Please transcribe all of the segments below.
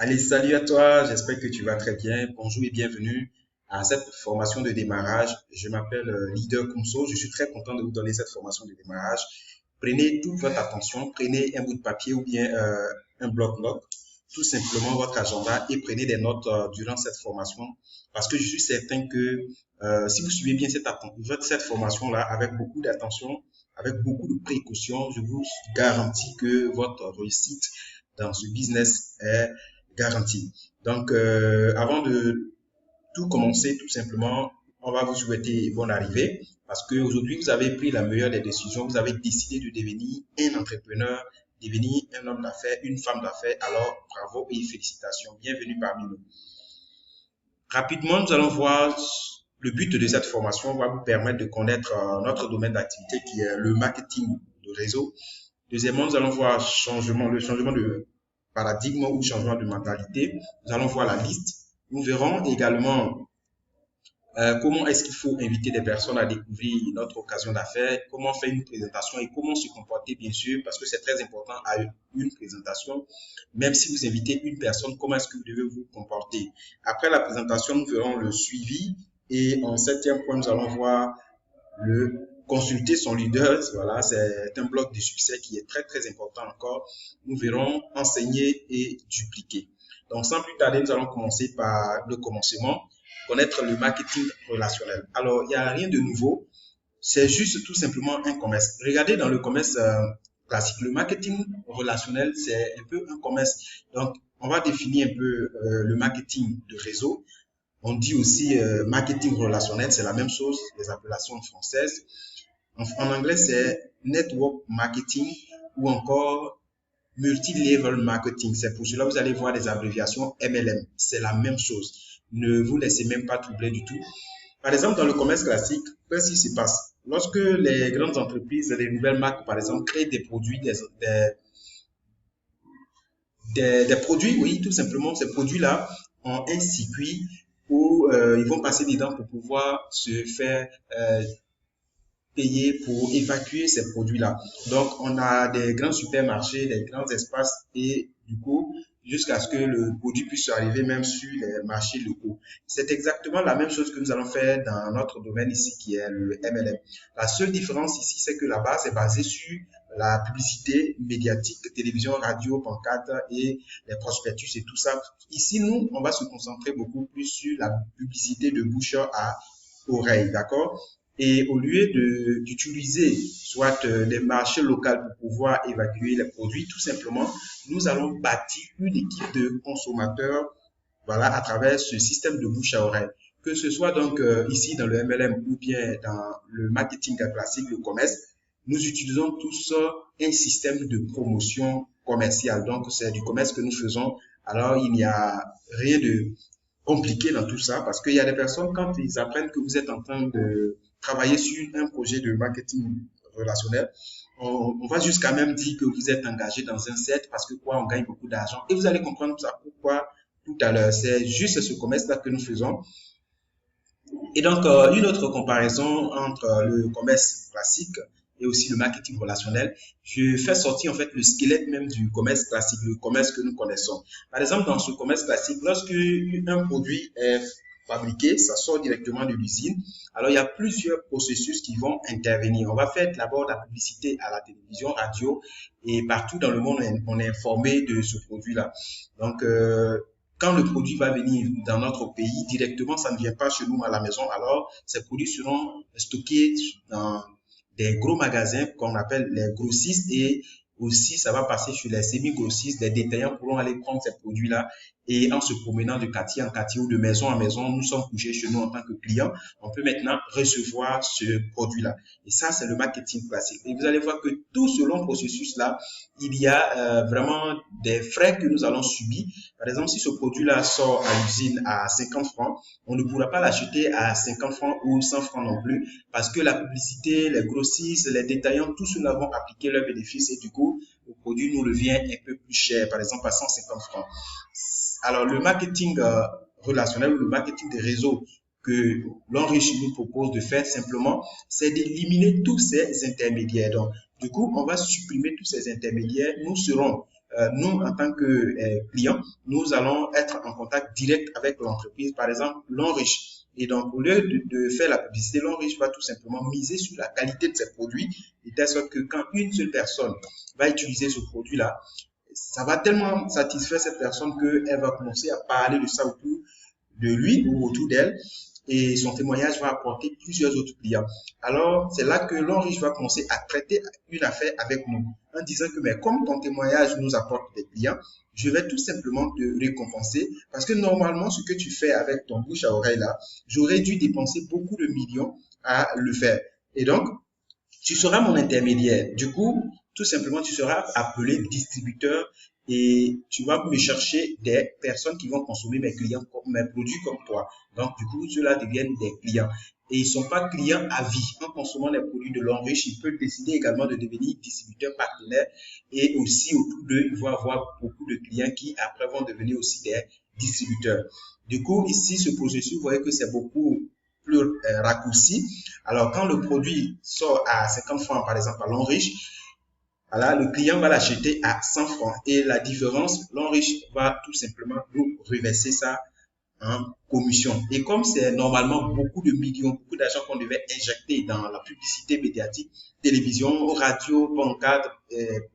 Allez, salut à toi, j'espère que tu vas très bien. Bonjour et bienvenue à cette formation de démarrage. Je m'appelle Leader Kumso, je suis très content de vous donner cette formation de démarrage. Prenez toute votre attention, prenez un bout de papier ou bien un bloc-notes, tout simplement votre agenda et prenez des notes durant cette formation parce que je suis certain que si vous suivez bien cette formation-là avec beaucoup d'attention, avec beaucoup de précautions, je vous garantis que votre réussite dans ce business est garantie. Donc, avant de tout commencer, tout simplement, on va vous souhaiter bonne arrivée parce qu'aujourd'hui, vous avez pris la meilleure des décisions. Vous avez décidé de devenir un entrepreneur, devenir un homme d'affaires, une femme d'affaires. Alors, bravo et félicitations. Bienvenue parmi nous. Rapidement, nous allons voir le but de cette formation va vous permettre de connaître notre domaine d'activité qui est le marketing de réseau. Deuxièmement, nous allons voir le changement de paradigme ou changement de mentalité. Nous allons voir la liste. Nous verrons également comment est-ce qu'il faut inviter des personnes à découvrir notre occasion d'affaires, comment faire une présentation et comment se comporter, bien sûr, parce que c'est très important à une présentation. Même si vous invitez une personne, comment est-ce que vous devez vous comporter? Après la présentation, nous verrons le suivi et en septième point, nous allons voir le consulter son leader. Voilà, c'est un bloc de succès qui est très, très important encore. Nous verrons enseigner et dupliquer. Donc, sans plus tarder, nous allons commencer par le commencement, connaître le marketing relationnel. Alors, il n'y a rien de nouveau. C'est juste tout simplement un commerce. Regardez dans le commerce classique, le marketing relationnel, c'est un peu un commerce. Donc, on va définir un peu le marketing de réseau. On dit aussi marketing relationnel, c'est la même chose, les appellations françaises. En anglais, c'est network marketing ou encore multi-level marketing. C'est pour cela que vous allez voir des abréviations MLM. C'est la même chose. Ne vous laissez même pas troubler du tout. Par exemple, dans le commerce classique, qu'est-ce qui se passe? Lorsque les grandes entreprises, les nouvelles marques, par exemple, créent des produits, des produits, oui, tout simplement, ces produits-là ont un circuit où ils vont passer dedans pour pouvoir se faire payer pour évacuer ces produits-là. Donc, on a des grands supermarchés, des grands espaces et du coup, jusqu'à ce que le produit puisse arriver même sur les marchés locaux. C'est exactement la même chose que nous allons faire dans notre domaine ici qui est le MLM. La seule différence ici, c'est que la base est basée sur la publicité médiatique, télévision, radio, pancarte et les prospectus et tout ça. Ici, nous, on va se concentrer beaucoup plus sur la publicité de bouche à oreille, d'accord? Et au lieu d'utiliser soit les marchés locaux pour pouvoir évacuer les produits, tout simplement, nous allons bâtir une équipe de consommateurs, voilà, à travers ce système de bouche à oreille. Que ce soit donc ici dans le MLM ou bien dans le marketing classique, le commerce, nous utilisons tous un système de promotion commerciale. Donc, c'est du commerce que nous faisons. Alors, il n'y a rien de compliqué dans tout ça parce qu'il y a des personnes, quand ils apprennent que vous êtes en train de travailler sur un projet de marketing relationnel, on va jusqu'à même dire que vous êtes engagé dans un set parce que quoi, on gagne beaucoup d'argent. Et vous allez comprendre ça pourquoi tout à l'heure. C'est juste ce commerce-là que nous faisons. Et donc, une autre comparaison entre le commerce classique et aussi le marketing relationnel, je fais sortir en fait le squelette même du commerce classique, le commerce que nous connaissons. Par exemple, dans ce commerce classique, lorsque un produit est fabriqué, ça sort directement de l'usine. Alors, il y a plusieurs processus qui vont intervenir. On va faire d'abord la publicité à la télévision, radio, et partout dans le monde, on est informé de ce produit-là. Donc, quand le produit va venir dans notre pays, directement, ça ne vient pas chez nous à la maison. Alors, ces produits seront stockés dans des gros magasins qu'on appelle les grossistes et aussi, ça va passer sur les semi-grossistes. Les détaillants pourront aller prendre ces produits-là et en se promenant de quartier en quartier ou de maison en maison, nous sommes couchés chez nous en tant que clients, on peut maintenant recevoir ce produit-là. Et ça, c'est le marketing classique. Et vous allez voir que tout ce long processus-là, il y a vraiment des frais que nous allons subir. Par exemple, si ce produit-là sort à l'usine à 50 francs, on ne pourra pas l'acheter à 50 francs ou 100 francs non plus parce que la publicité, les grossistes, les détaillants, tous ceux-là vont appliquer leurs bénéfices et du coup, le produit nous revient un peu plus cher, par exemple à 150 francs. Alors, le marketing relationnel ou le marketing des réseaux que l'Enrichis nous propose de faire simplement, c'est d'éliminer tous ces intermédiaires. Donc, du coup, on va supprimer tous ces intermédiaires. Nous serons nous, en tant que clients, nous allons être en contact direct avec l'entreprise, par exemple, l'Enriche. Et donc, au lieu de faire la publicité, l'Enriche va tout simplement miser sur la qualité de ses produits, de telle sorte que quand une seule personne va utiliser ce produit-là, ça va tellement satisfaire cette personne qu'elle va commencer à parler de ça autour de lui ou autour d'elle, et son témoignage va apporter plusieurs autres clients. Alors, c'est là que l'Enriche va commencer à traiter une affaire avec nous en disant que, mais comme ton témoignage nous apporte des clients, je vais tout simplement te récompenser parce que normalement, ce que tu fais avec ton bouche à oreille là, j'aurais dû dépenser beaucoup de millions à le faire. Et donc, tu seras mon intermédiaire. Du coup, tout simplement, tu seras appelé distributeur et tu vas me chercher des personnes qui vont consommer mes clients, mes produits comme toi. Donc, du coup, ceux-là deviennent des clients. Et ils ne sont pas clients à vie. En consommant les produits de l'Enriche, ils peuvent décider également de devenir distributeurs partenaires et aussi autour d'eux, ils vont avoir beaucoup de clients qui après vont devenir aussi des distributeurs. Du coup, ici, ce processus, vous voyez que c'est beaucoup plus raccourci. Alors, quand le produit sort à 50 francs, par exemple, à l'Enriche, voilà, le client va l'acheter à 100 francs. Et la différence, l'Enriche va tout simplement nous reverser ça en commission. Et comme c'est normalement beaucoup de millions, beaucoup d'argent qu'on devait injecter dans la publicité médiatique, télévision, radio, pancarte,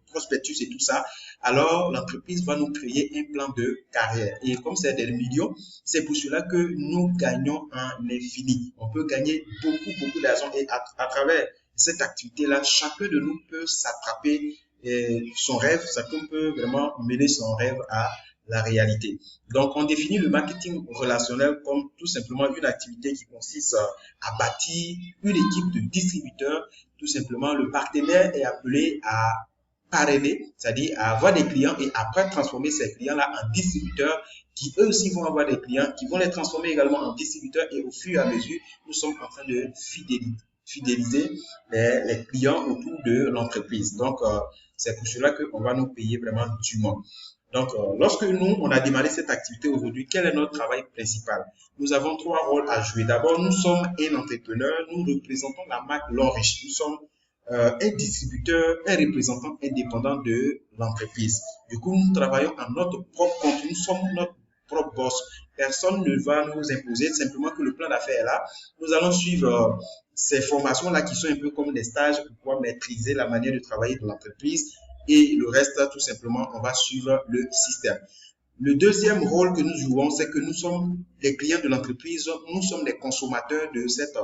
prospectus et tout ça, alors l'entreprise va nous créer un plan de carrière. Et comme c'est des millions, c'est pour cela que nous gagnons en infini. On peut gagner beaucoup d'argent et à travers cette activité-là, chacun de nous peut s'attraper son rêve, chacun peut vraiment mener son rêve à la réalité. Donc, on définit le marketing relationnel comme tout simplement une activité qui consiste à bâtir une équipe de distributeurs. Tout simplement, le partenaire est appelé à parrainer, c'est-à-dire à avoir des clients et après transformer ces clients-là en distributeurs qui eux aussi vont avoir des clients, qui vont les transformer également en distributeurs et au fur et à mesure, nous sommes en train de fidéliser les clients autour de l'entreprise. Donc, c'est pour cela qu'on va nous payer vraiment dûment. Donc, lorsque nous, on a démarré cette activité aujourd'hui, quel est notre travail principal? Nous avons trois rôles à jouer. D'abord, nous sommes un entrepreneur, nous représentons la marque L'Enriche. Nous sommes un distributeur, un représentant indépendant de l'entreprise. Du coup, nous travaillons à notre propre compte, nous sommes notre propre boss. Personne ne va nous imposer, simplement que le plan d'affaires est là. Nous allons suivre ces formations-là qui sont un peu comme des stages pour pouvoir maîtriser la manière de travailler de l'entreprise. Et le reste, tout simplement, on va suivre le système. Le deuxième rôle que nous jouons, c'est que nous sommes les clients de l'entreprise, nous sommes les consommateurs de cette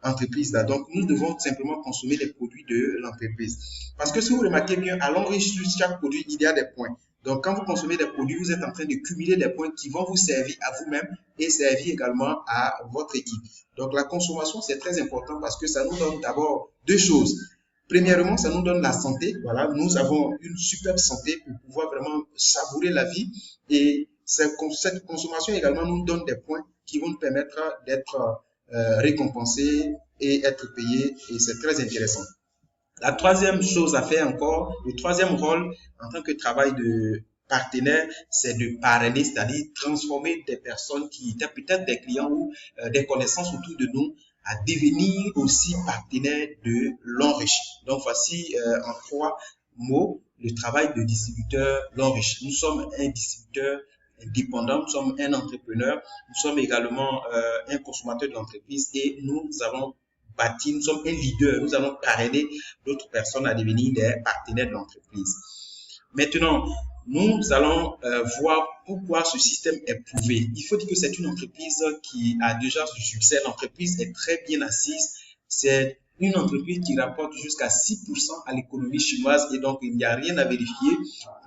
entreprise-là. Donc, nous devons simplement consommer les produits de l'entreprise. Parce que si vous remarquez bien, à l'enrichissement de chaque produit, il y a des points. Donc, quand vous consommez des produits, vous êtes en train de cumuler des points qui vont vous servir à vous-même et servir également à votre équipe. Donc, la consommation, c'est très important parce que ça nous donne d'abord deux choses. Premièrement, ça nous donne la santé. Voilà, nous avons une superbe santé pour pouvoir vraiment savourer la vie. Et cette consommation également nous donne des points qui vont nous permettre d'être récompensés et être payés. Et c'est très intéressant. La troisième chose à faire encore, le troisième rôle en tant que travail de partenaire, c'est de parrainer, c'est-à-dire transformer des personnes qui étaient peut-être des clients ou des connaissances autour de nous à devenir aussi partenaires de l'Enriche. Donc, voici en trois mots le travail de distributeur l'Enriche. Nous sommes un distributeur indépendant, nous sommes un entrepreneur, nous sommes également un consommateur de l'entreprise et nous avons bâti, nous sommes un leader, nous allons parrainer d'autres personnes à devenir des partenaires de l'entreprise. Maintenant, nous allons voir pourquoi ce système est prouvé. Il faut dire que c'est une entreprise qui a déjà du succès. L'entreprise est très bien assise. C'est une entreprise qui rapporte jusqu'à 6% à l'économie chinoise et donc il n'y a rien à vérifier.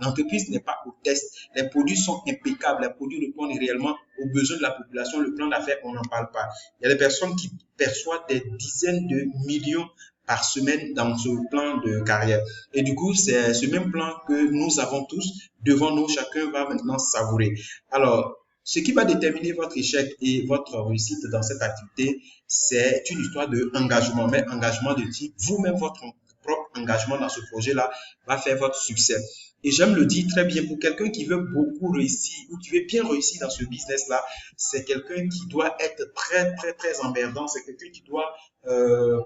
L'entreprise n'est pas au test. Les produits sont impeccables. Les produits répondent réellement aux besoins de la population. Le plan d'affaires, on n'en parle pas. Il y a des personnes qui perçoivent des dizaines de millions par semaine dans ce plan de carrière. Et du coup, c'est ce même plan que nous avons tous devant nous. Chacun va maintenant savourer. Alors, ce qui va déterminer votre échec et votre réussite dans cette activité, c'est une histoire d'engagement, mais engagement de type vous-même, votre propre engagement dans ce projet-là va faire votre succès. Et j'aime le dire très bien, pour quelqu'un qui veut beaucoup réussir ou qui veut bien réussir dans ce business-là, c'est quelqu'un qui doit être très emmerdant, c'est quelqu'un qui doit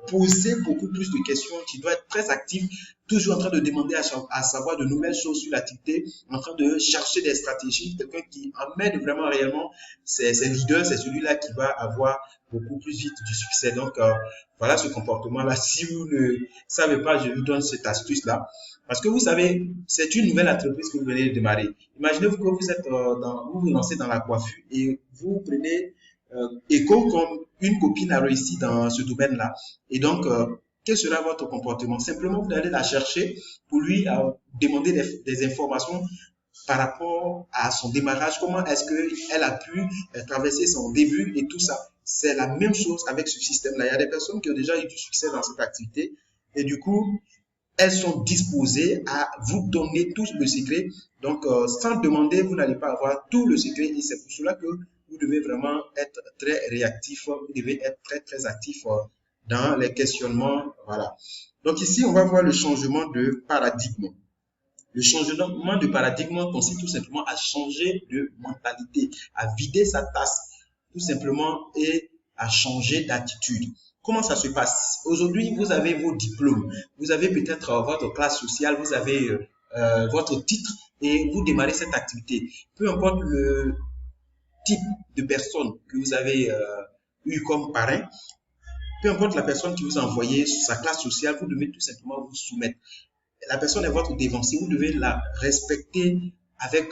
poser beaucoup plus de questions, tu dois être très actif, toujours en train de demander à savoir de nouvelles choses sur l'activité, en train de chercher des stratégies. Quelqu'un qui emmène vraiment réellement ses leaders, c'est celui-là qui va avoir beaucoup plus vite du succès. Donc, voilà ce comportement-là. Si vous ne savez pas, je vous donne cette astuce-là. Parce que vous savez, c'est une nouvelle entreprise que vous venez de démarrer. Imaginez-vous que vous êtes vous lancez dans la coiffure et vous prenez écho comme une copine a réussi dans ce domaine-là. Et donc, quel sera votre comportement? Simplement, vous allez la chercher pour lui demander des informations par rapport à son démarrage, comment est-ce qu'elle a pu traverser son début et tout ça. C'est la même chose avec ce système-là. Il y a des personnes qui ont déjà eu du succès dans cette activité et du coup, elles sont disposées à vous donner tout le secret. Donc, sans demander, vous n'allez pas avoir tout le secret et c'est pour cela que vous devez vraiment être très réactif, vous devez être très, très actif dans les questionnements. Voilà. Donc, ici, on va voir le changement de paradigme. Le changement de paradigme consiste tout simplement à changer de mentalité, à vider sa tasse, tout simplement, et à changer d'attitude. Comment ça se passe? Aujourd'hui, vous avez vos diplômes, vous avez peut-être votre classe sociale, vous avez votre titre et vous démarrez cette activité. Peu importe le type de personne que vous avez eu comme parrain, peu importe la personne qui vous a envoyé sa classe sociale, vous devez tout simplement vous soumettre. La personne est votre dévancier, vous devez la respecter avec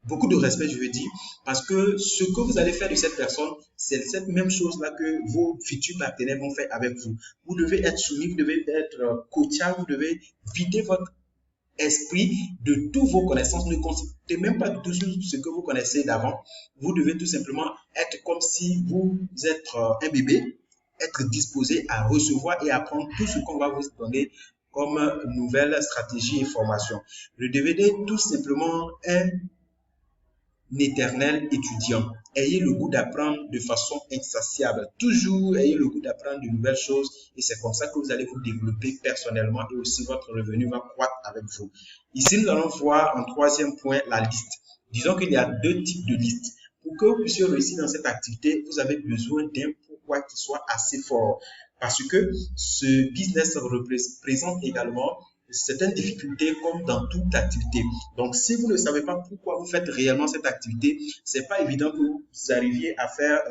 beaucoup de respect, je veux dire, parce que ce que vous allez faire de cette personne, c'est cette même chose-là que vos futurs partenaires vont faire avec vous. Vous devez être soumis, vous devez être coachable, vous devez vider votre esprit de toutes vos connaissances. Ne consultez même pas du tout ce que vous connaissez d'avant. Vous devez tout simplement être comme si vous êtes un bébé, être disposé à recevoir et apprendre tout ce qu'on va vous donner comme nouvelle stratégie et formation. Le DVD, tout simplement, un éternel étudiant. Ayez le goût d'apprendre de façon insatiable. Toujours ayez le goût d'apprendre de nouvelles choses et c'est comme ça que vous allez vous développer personnellement et aussi votre revenu va croître avec vous. Ici, nous allons voir en troisième point la liste. Disons qu'il y a deux types de listes. Pour que vous puissiez réussir dans cette activité, vous avez besoin d'un pourquoi qui soit assez fort. Parce que ce business représente également certaines difficultés comme dans toute activité. Donc, si vous ne savez pas pourquoi vous faites réellement cette activité, c'est pas évident que vous arriviez à faire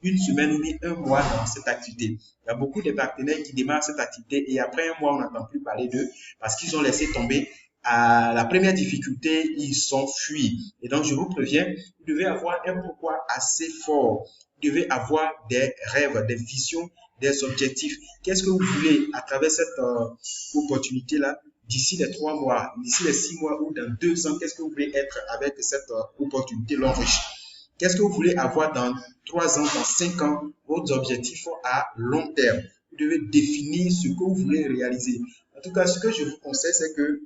une semaine ou un mois dans cette activité. Il y a beaucoup de partenaires qui démarrent cette activité et après un mois, on n'entend plus parler d'eux parce qu'ils ont laissé tomber. À la première difficulté, ils sont fuis. Et donc, je vous préviens, vous devez avoir un pourquoi assez fort. Vous devez avoir des rêves, des visions, des objectifs. Qu'est-ce que vous voulez à travers cette opportunité-là d'ici les 3 mois, d'ici les 6 mois ou dans 2 ans? Qu'est-ce que vous voulez être avec cette opportunité long riche? Qu'est-ce que vous voulez avoir dans 3 ans, dans 5 ans? Vos objectifs à long terme. Vous devez définir ce que vous voulez réaliser. En tout cas, ce que je vous conseille, c'est que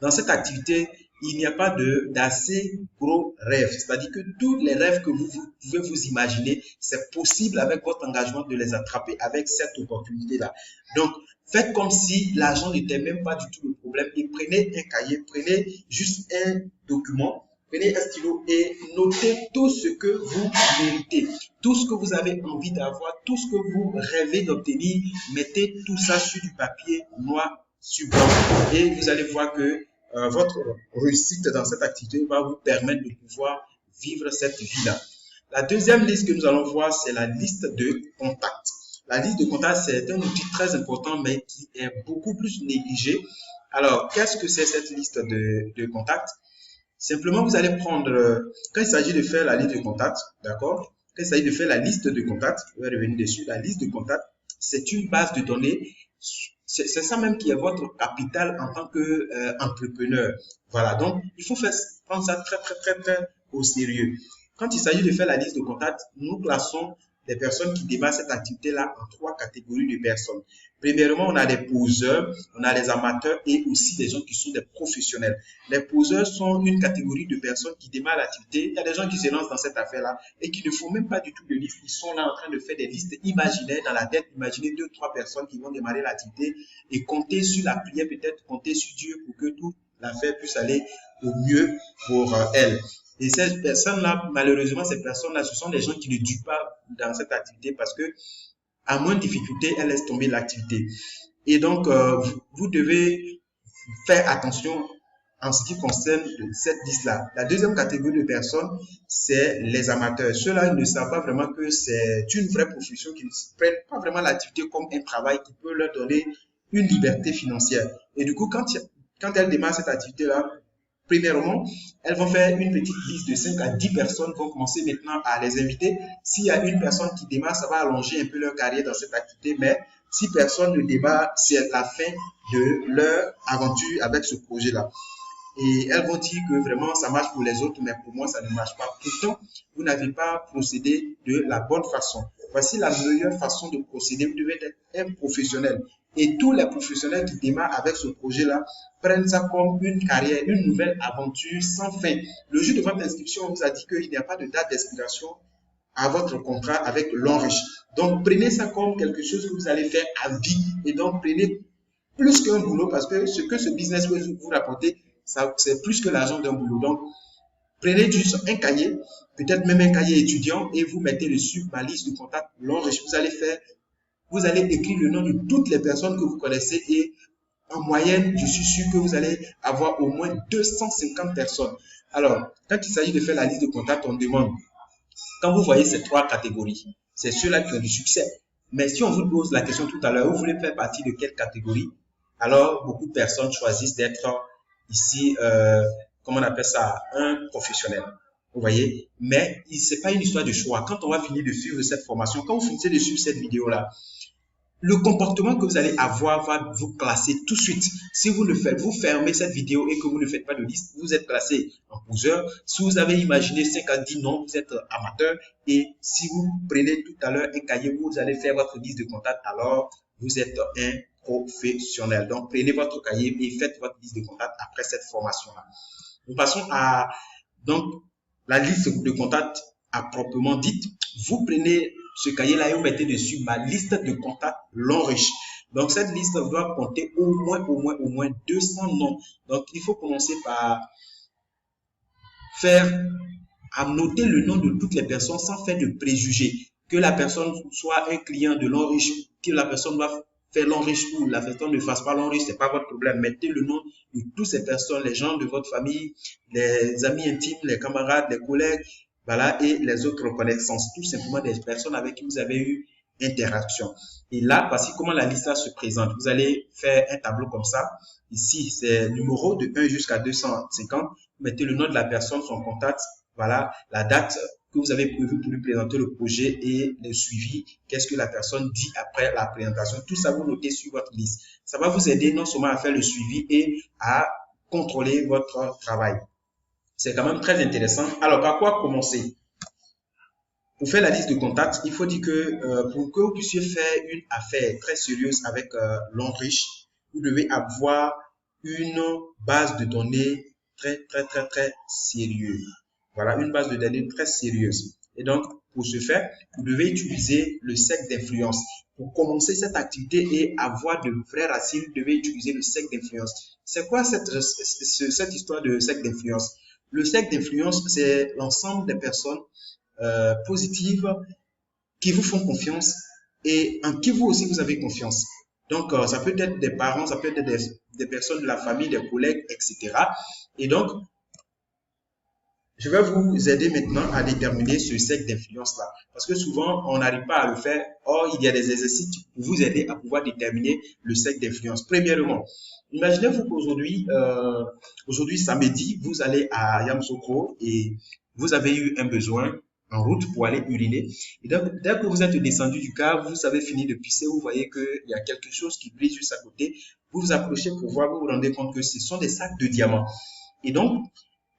dans cette activité, il n'y a pas d'assez gros rêves. C'est-à-dire que tous les rêves que vous pouvez vous imaginer, c'est possible avec votre engagement de les attraper avec cette opportunité-là. Donc, faites comme si l'argent n'était même pas du tout le problème et prenez un cahier, prenez juste un document, prenez un stylo et notez tout ce que vous méritez, tout ce que vous avez envie d'avoir, tout ce que vous rêvez d'obtenir. Mettez tout ça sur du papier noir sur blanc et vous allez voir que votre réussite dans cette activité va vous permettre de pouvoir vivre cette vie-là. La deuxième liste que nous allons voir, c'est la liste de contacts. La liste de contacts, c'est un outil très important, mais qui est beaucoup plus négligé. Alors, qu'est-ce que c'est cette liste de contacts? Simplement, vous allez prendre, quand il s'agit de faire la liste de contacts, d'accord? Quand il s'agit de faire la liste de contacts, je vais revenir dessus, la liste de contacts, c'est une base de données. C'est ça même qui est votre capital en tant qu'entrepreneur. Voilà, donc il faut prendre ça très, très, très, très au sérieux. Quand il s'agit de faire la liste de contacts, nous classons les personnes qui démarrent cette activité-là en 3 catégories de personnes. Premièrement, on a des poseurs, on a les amateurs et aussi des gens qui sont des professionnels. Les poseurs sont une catégorie de personnes qui démarrent l'activité. Il y a des gens qui se lancent dans cette affaire-là et qui ne font même pas du tout de liste. Ils sont là en train de faire des listes imaginaires dans la tête. Imaginez 2, 3 personnes qui vont démarrer l'activité et compter sur la prière, peut-être compter sur Dieu pour que toute l'affaire puisse aller au mieux pour elles. Et ces personnes-là, malheureusement, ces personnes-là, ce sont des gens qui ne durent pas dans cette activité parce que à moins de difficulté, elle laisse tomber l'activité. Et donc, vous devez faire attention en ce qui concerne cette liste-là. La deuxième catégorie de personnes, c'est les amateurs. Ceux-là ne savent pas vraiment que c'est une vraie profession, qui ne prennent pas vraiment l'activité comme un travail qui peut leur donner une liberté financière. Et du coup, quand elles démarrent cette activité-là, premièrement, elles vont faire une petite liste de 5 à 10 personnes, vont commencer maintenant à les inviter. S'il y a une personne qui démarre, ça va allonger un peu leur carrière dans cette activité, mais si personne ne démarre, c'est la fin de leur aventure avec ce projet-là. Et elles vont dire que vraiment ça marche pour les autres, mais pour moi ça ne marche pas. Pourtant, vous n'avez pas procédé de la bonne façon. Voici la meilleure façon de procéder. Vous devez être un professionnel. Et tous les professionnels qui démarrent avec ce projet-là prennent ça comme une carrière, une nouvelle aventure sans fin. Le jour de votre inscription, on vous a dit qu'il n'y a pas de date d'expiration à votre contrat avec l'Enriche. Donc, prenez ça comme quelque chose que vous allez faire à vie. Et donc, prenez plus qu'un boulot parce que ce que ce business peut vous rapporter, c'est plus que l'argent d'un boulot. Donc, prenez juste un cahier, peut-être même un cahier étudiant, et vous mettez dessus ma liste de contacts L'Enriche. Vous allez écrire le nom de toutes les personnes que vous connaissez et en moyenne, je suis sûr que vous allez avoir au moins 250 personnes. Alors, quand il s'agit de faire la liste de contacts, on demande, quand vous voyez ces 3 catégories, c'est ceux-là qui ont du succès. Mais si on vous pose la question tout à l'heure, vous voulez faire partie de quelle catégorie? Alors, beaucoup de personnes choisissent d'être ici, comment on appelle ça, un professionnel. Vous voyez? Mais ce n'est pas une histoire de choix. Quand on va finir de suivre cette formation, quand vous finissez de suivre cette vidéo-là, le comportement que vous allez avoir va vous classer tout de suite. Si vous le faites, vous fermez cette vidéo et que vous ne faites pas de liste, vous êtes classé en poseur. Si vous avez imaginé 5 à 10 noms, vous êtes amateur. Et si vous prenez tout à l'heure un cahier, vous allez faire votre liste de contacts, alors vous êtes un professionnel. Donc, prenez votre cahier et faites votre liste de contacts après cette formation-là. Nous passons à donc la liste de contacts à proprement dite. Vous prenez ce cahier-là et vous mettez dessus ma liste de contacts L'Enriche. Donc, cette liste doit compter au moins 200 noms. Donc, il faut commencer par noter le nom de toutes les personnes sans faire de préjugés. Que la personne soit un client de L'Enriche, que la personne doit faire L'Enriche ou la personne ne fasse pas L'Enriche, ce n'est pas votre problème. Mettez le nom de toutes ces personnes, les gens de votre famille, les amis intimes, les camarades, les collègues, voilà, et les autres connaissances, tout simplement des personnes avec qui vous avez eu interaction. Et là, voici comment la liste se présente. Vous allez faire un tableau comme ça. Ici, c'est numéro de 1 jusqu'à 250. Vous mettez le nom de la personne, son contact, voilà, la date que vous avez prévu pour lui présenter le projet et le suivi. Qu'est-ce que la personne dit après la présentation? Tout ça, vous notez sur votre liste. Ça va vous aider non seulement à faire le suivi et à contrôler votre travail. C'est quand même très intéressant. Alors, par quoi commencer? Pour faire la liste de contacts, il faut dire que pour que vous puissiez faire une affaire très sérieuse avec L'Enriche, vous devez avoir une base de données très sérieuse. Voilà, une base de données très sérieuse. Et donc, pour ce faire, vous devez utiliser le cercle d'influence. Pour commencer cette activité et avoir de vraies racines, vous devez utiliser le cercle d'influence. C'est quoi cette histoire de cercle d'influence? Le cercle d'influence, c'est l'ensemble des personnes positives qui vous font confiance et en qui vous aussi vous avez confiance. Donc, ça peut être des parents, ça peut être des personnes de la famille, des collègues, etc. Et donc, je vais vous aider maintenant à déterminer ce cercle d'influence-là. Parce que souvent, on n'arrive pas à le faire. Or, il y a des exercices pour vous aider à pouvoir déterminer le cercle d'influence. Premièrement, imaginez-vous qu'aujourd'hui, aujourd'hui samedi, vous allez à Yamoussoukro et vous avez eu un besoin en route pour aller uriner. Et donc, dès que vous êtes descendu du car, vous avez fini de pisser, vous voyez qu'il y a quelque chose qui brille juste à côté. Vous vous approchez pour voir, vous vous rendez compte que ce sont des sacs de diamants. Et donc,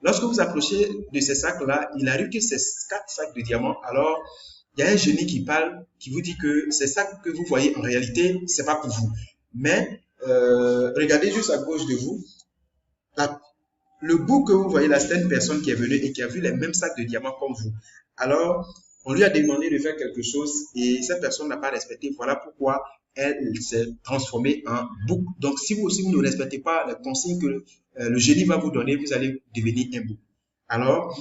lorsque vous approchez de ces sacs-là, il arrive que ces 4 sacs de diamants, alors il y a un génie qui parle, qui vous dit que ces sacs que vous voyez en réalité, ce n'est pas pour vous. Mais regardez juste à gauche de vous, le bout que vous voyez là, c'est une personne qui est venue et qui a vu les mêmes sacs de diamants comme vous. Alors, on lui a demandé de faire quelque chose et cette personne n'a pas respecté. Voilà pourquoi elle s'est transformée en bouc. Donc, si vous aussi vous ne respectez pas les consignes que le génie va vous donner, vous allez devenir un bouc. Alors,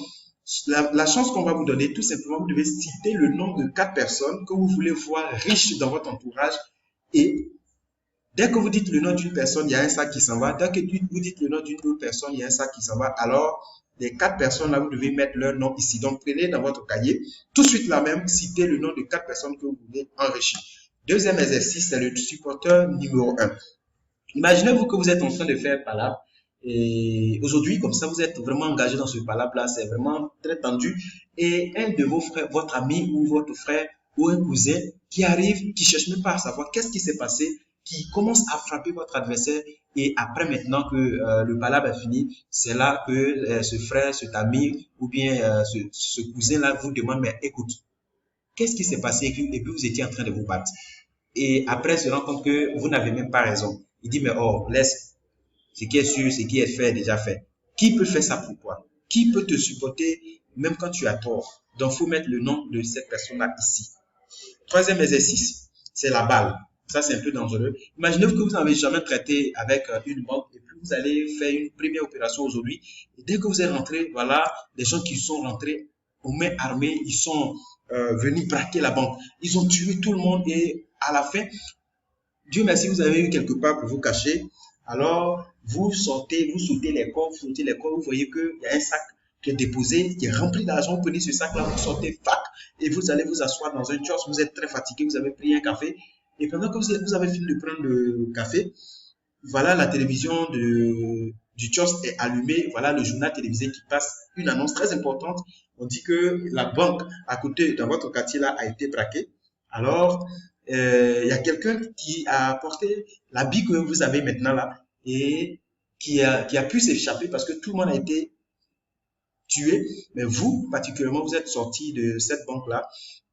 La chance qu'on va vous donner, tout simplement, vous devez citer le nom de 4 personnes que vous voulez voir riches dans votre entourage. Et dès que vous dites le nom d'une personne, il y a un sac qui s'en va. Dès que vous dites le nom d'une autre personne, il y a un sac qui s'en va. Alors, les 4 personnes là, vous devez mettre leur nom ici. Donc, prenez dans votre cahier, tout de suite là même, citez le nom de 4 personnes que vous voulez enrichir. Deuxième exercice, c'est le supporteur numéro 1. Imaginez-vous que vous êtes en train de faire palabre et aujourd'hui, comme ça, vous êtes vraiment engagé dans ce palabre-là, c'est vraiment très tendu. Et un de vos frères, votre ami ou votre frère ou un cousin qui arrive, qui cherche même pas à savoir qu'est-ce qui s'est passé, qui commence à frapper votre adversaire et après maintenant que le palabre est fini, c'est là que ce frère, cet ami ou bien ce cousin-là vous demande, mais écoute, qu'est-ce qui s'est passé? Et puis vous étiez en train de vous battre. Et après, il se rend compte que vous n'avez même pas raison. Il dit, mais oh, laisse, ce qui est sûr, ce qui est fait, est déjà fait. Qui peut faire ça pour toi? Qui peut te supporter même quand tu as tort? Donc, il faut mettre le nom de cette personne-là ici. Troisième exercice, c'est la balle. Ça, c'est un peu dangereux. Imaginez que vous n'avez jamais traité avec une banque et puis vous allez faire une première opération aujourd'hui. Et dès que vous êtes rentré, voilà, les gens qui sont rentrés aux mains armées, ils sont venus braquer la banque. Ils ont tué tout le monde et à la fin, Dieu merci, vous avez eu quelque part pour vous cacher. Alors, vous sautez les coffres, vous voyez qu'il y a un sac qui est déposé, qui est rempli d'argent. Vous prenez ce sac-là, vous sortez, fac, et vous allez vous asseoir dans un kiosque. Vous êtes très fatigué, vous avez pris un café. Et pendant que vous avez fini de prendre le café, voilà, la télévision du kiosque est allumée. Voilà le journal télévisé qui passe une annonce très importante. On dit que la banque à côté, dans votre quartier là, a été braquée. Alors, il y a quelqu'un qui a apporté l'habit que vous avez maintenant là et qui a pu s'échapper parce que tout le monde a été tué. Mais vous, particulièrement, vous êtes sorti de cette banque-là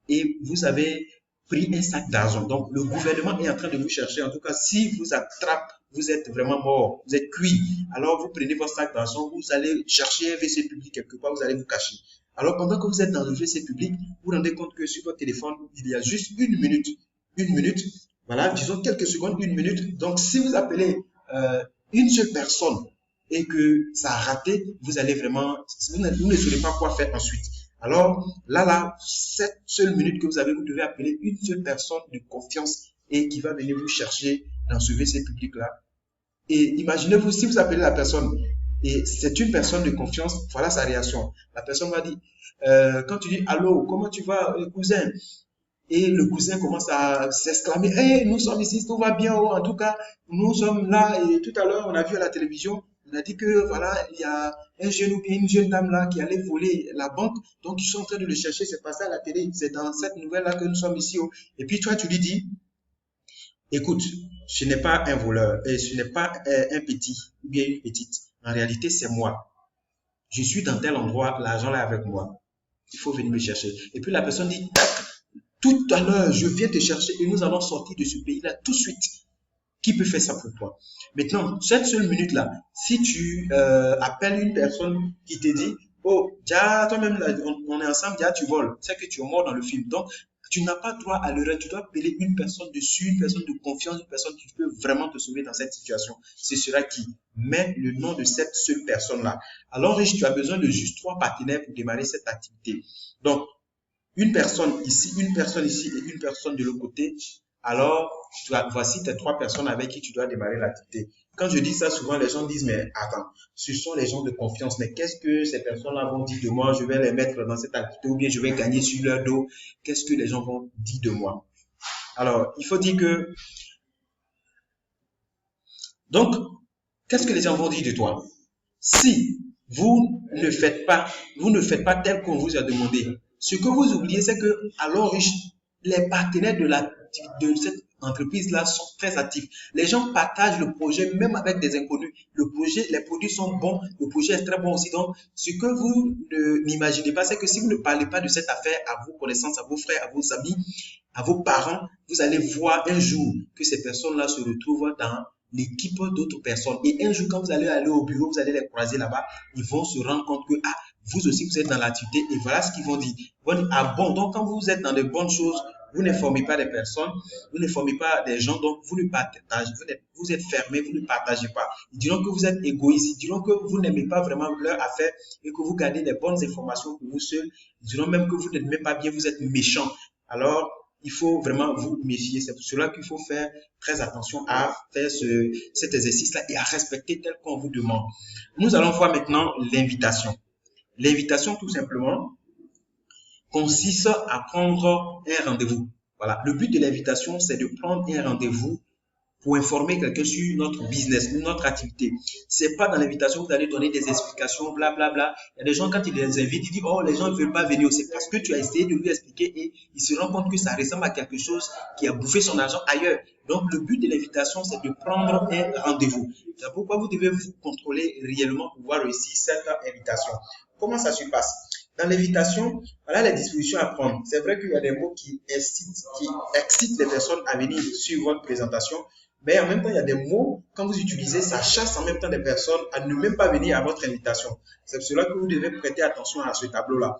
et vous avez pris un sac d'argent. Donc, le gouvernement est en train de vous chercher. En tout cas, si vous attrape, vous êtes vraiment mort, vous êtes cuit. Alors, vous prenez votre sac d'argent, vous allez chercher un WC public quelque part, vous allez vous cacher. Alors, pendant que vous êtes dans le WC public, vous vous rendez compte que sur votre téléphone, il y a juste une minute, voilà, disons quelques secondes, une minute. Donc, si vous appelez une seule personne et que ça a raté, vous allez vraiment, vous ne saurez pas quoi faire ensuite. Alors, là, cette seule minute que vous avez, vous devez appeler une seule personne de confiance et qui va venir vous chercher dans ce WC public-là. Et imaginez-vous, si vous appelez la personne et c'est une personne de confiance, voilà sa réaction. La personne va dire, quand tu dis, allô, comment tu vas, cousin? Et le cousin commence à s'exclamer, hey, nous sommes ici, tout va bien, oh, en tout cas, nous sommes là et tout à l'heure, on a vu à la télévision, on a dit que voilà, il y a un jeune ou bien une jeune dame là qui allait voler la banque, donc ils sont en train de le chercher, c'est passé à la télé, c'est dans cette nouvelle là que nous sommes ici. Oh. Et puis toi, tu lui dis, écoute, ce n'est pas un voleur et ce n'est pas un petit ou bien une petite. En réalité, c'est moi. Je suis dans tel endroit, l'argent est avec moi. Il faut venir me chercher. Et puis la personne dit, tout à l'heure, je viens te chercher et nous allons sortir de ce pays-là tout de suite. Qui peut faire ça pour toi? Maintenant, cette seule minute-là, si tu appelles une personne qui te dit, oh, déjà, toi-même, on est ensemble, déjà, tu voles. C'est que tu es mort dans le film. Donc, tu n'as pas droit à l'erreur. Tu dois appeler une personne dessus, une personne de confiance, une personne qui peut vraiment te sauver dans cette situation. C'est cela qui met le nom de cette seule personne-là. Alors, Rich, tu as besoin de juste 3 partenaires pour démarrer cette activité. Donc, une personne ici et une personne de l'autre côté. Alors, voici tes 3 personnes avec qui tu dois démarrer l'activité. Quand je dis ça, souvent les gens disent, mais attends, ce sont les gens de confiance, mais qu'est-ce que ces personnes-là vont dire de moi? Je vais les mettre dans cette activité ou bien je vais gagner sur leur dos. Qu'est-ce que les gens vont dire de moi? Alors, il faut dire que... Donc, qu'est-ce que les gens vont dire de toi? Si vous ne faites pas tel qu'on vous a demandé, ce que vous oubliez, c'est que, alors, les partenaires de cette entreprise-là sont très actifs. Les gens partagent le projet, même avec des inconnus. Les produits sont bons, le projet est très bon aussi. Donc, ce que vous n'imaginez pas, c'est que si vous ne parlez pas de cette affaire à vos connaissances, à vos frères, à vos amis, à vos parents, vous allez voir un jour que ces personnes-là se retrouvent dans l'équipe d'autres personnes. Et un jour, quand vous allez aller au bureau, vous allez les croiser là-bas, ils vont se rendre compte que, vous aussi, vous êtes dans l'activité et voilà ce qu'ils vont dire. Ils vont dire, ah bon, donc quand vous êtes dans de bonnes choses, vous n'informez pas des personnes, vous n'informez pas des gens, donc vous ne partagez, vous êtes fermé, vous ne partagez pas. Ils diront que vous êtes égoïste, ils diront que vous n'aimez pas vraiment leur affaire et que vous gardez des bonnes informations pour vous seuls. Ils diront même que vous n'aimez pas bien, vous êtes méchant. Alors, il faut vraiment vous méfier. C'est pour cela qu'il faut faire très attention à faire cet exercice-là et à respecter tel qu'on vous demande. Nous allons voir maintenant l'invitation. L'invitation, tout simplement, consiste à prendre un rendez-vous. Voilà. Le but de l'invitation, c'est de prendre un rendez-vous pour informer quelqu'un sur notre business, notre activité. C'est pas dans l'invitation que vous allez donner des explications, blablabla. Bla, bla. Il y a des gens, quand ils les invitent, ils disent, oh, les gens ne veulent pas venir. C'est parce que tu as essayé de lui expliquer et il se rend compte que ça ressemble à quelque chose qui a bouffé son argent ailleurs. Donc, le but de l'invitation, c'est de prendre un rendez-vous. C'est pourquoi vous devez vous contrôler réellement pour pouvoir réussir cette invitation. Comment ça se passe? Dans l'invitation, voilà les dispositions à prendre. C'est vrai qu'il y a des mots qui excitent les personnes à venir suivre votre présentation. Mais en même temps, il y a des mots, quand vous utilisez, ça chasse en même temps des personnes à ne même pas venir à votre invitation. C'est pour cela que vous devez prêter attention à ce tableau-là.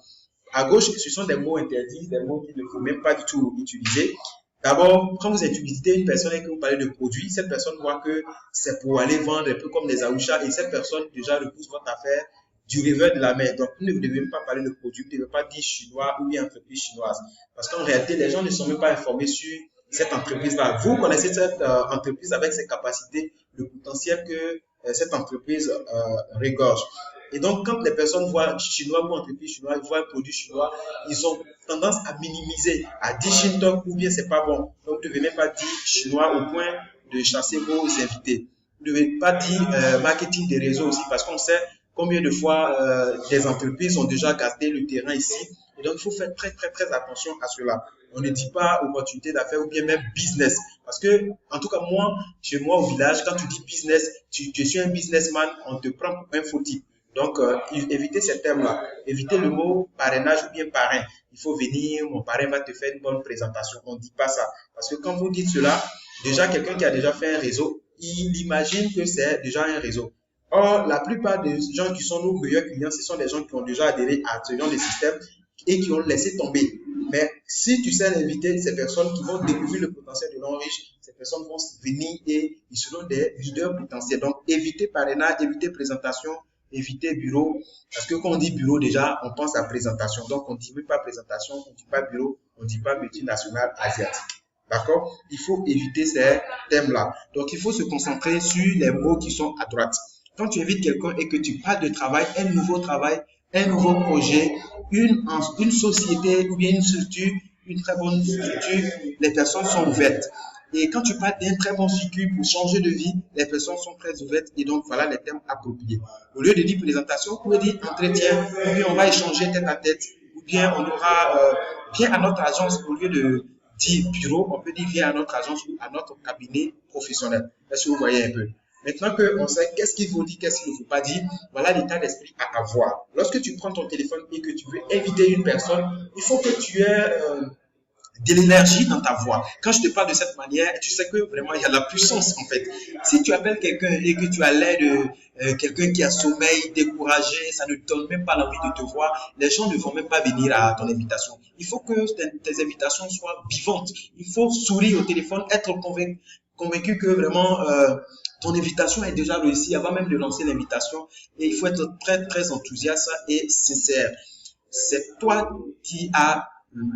À gauche, ce sont des mots interdits, des mots qu'il ne faut même pas du tout utiliser. D'abord, quand vous invitez une personne et que vous parlez de produits, cette personne voit que c'est pour aller vendre un peu comme des aouchas et cette personne déjà repousse votre affaire du revers de la main. Donc, vous ne devez même pas parler de produits, vous ne devez pas dire chinois ou bien entreprise chinoise. Parce qu'en réalité, les gens ne sont même pas informés sur cette entreprise-là. Vous connaissez cette entreprise avec ses capacités, le potentiel que cette entreprise regorge. Et donc, quand les personnes voient chinois ou entreprise chinoise, ils voient un produit chinois, ils ont tendance à minimiser, à dire Shintok ou bien c'est pas bon. Donc, vous ne devez même pas dire chinois au point de chasser vos invités. Vous ne devez pas dire marketing des réseaux aussi parce qu'on sait combien de fois des entreprises ont déjà gâté le terrain ici. Et donc, il faut faire très, très, très attention à cela. On ne dit pas opportunité d'affaires ou bien même business. Parce que, en tout cas, moi, chez moi au village, quand tu dis business, tu suis un businessman, on te prend pour un faux type. Donc, évitez ces termes-là. Évitez le mot parrainage ou bien parrain. Il faut venir, mon parrain va te faire une bonne présentation. On ne dit pas ça. Parce que quand vous dites cela, déjà, quelqu'un qui a déjà fait un réseau, il imagine que c'est déjà un réseau. Or, la plupart des gens qui sont nos meilleurs clients, ce sont des gens qui ont déjà adhéré à ce genre de système et qui ont laissé tomber. Mais si tu sais inviter ces personnes qui vont découvrir le potentiel de l'enrichissement, ces personnes vont venir et ils seront des leaders potentiels. Donc, évitez parrainage, évitez présentation, évitez bureau. Parce que quand on dit bureau, déjà, on pense à présentation. Donc, on ne dit même pas présentation, on ne dit pas bureau, on ne dit pas multinationale asiatique. D'accord? Il faut éviter ces thèmes-là. Donc, il faut se concentrer sur les mots qui sont à droite. Quand tu invites quelqu'un et que tu parles de travail, un nouveau projet, une société ou bien une structure, une très bonne structure, les personnes sont ouvertes. Et quand tu parles d'un très bon circuit pour changer de vie, les personnes sont très ouvertes et donc voilà les termes appropriés. Au lieu de dire présentation, vous pouvez dire entretien, ou bien on va échanger tête à tête, ou bien on aura viens à notre agence au lieu de dire bureau, on peut dire viens à notre agence ou à notre cabinet professionnel. Est-ce que vous voyez un peu? Maintenant qu'on sait qu'est-ce qu'il faut dire, qu'est-ce qu'il ne faut pas dire, voilà l'état d'esprit à avoir. Lorsque tu prends ton téléphone et que tu veux inviter une personne, il faut que tu aies de l'énergie dans ta voix. Quand je te parle de cette manière, tu sais que vraiment il y a de la puissance en fait. Si tu appelles quelqu'un et que tu as l'air de quelqu'un qui a sommeil, découragé, ça ne te donne même pas l'envie de te voir, les gens ne vont même pas venir à ton invitation. Il faut que tes invitations soient vivantes. Il faut sourire au téléphone, être convaincu que vraiment ton invitation est déjà réussie avant même de lancer l'invitation et il faut être très très enthousiaste et sincère. C'est toi qui as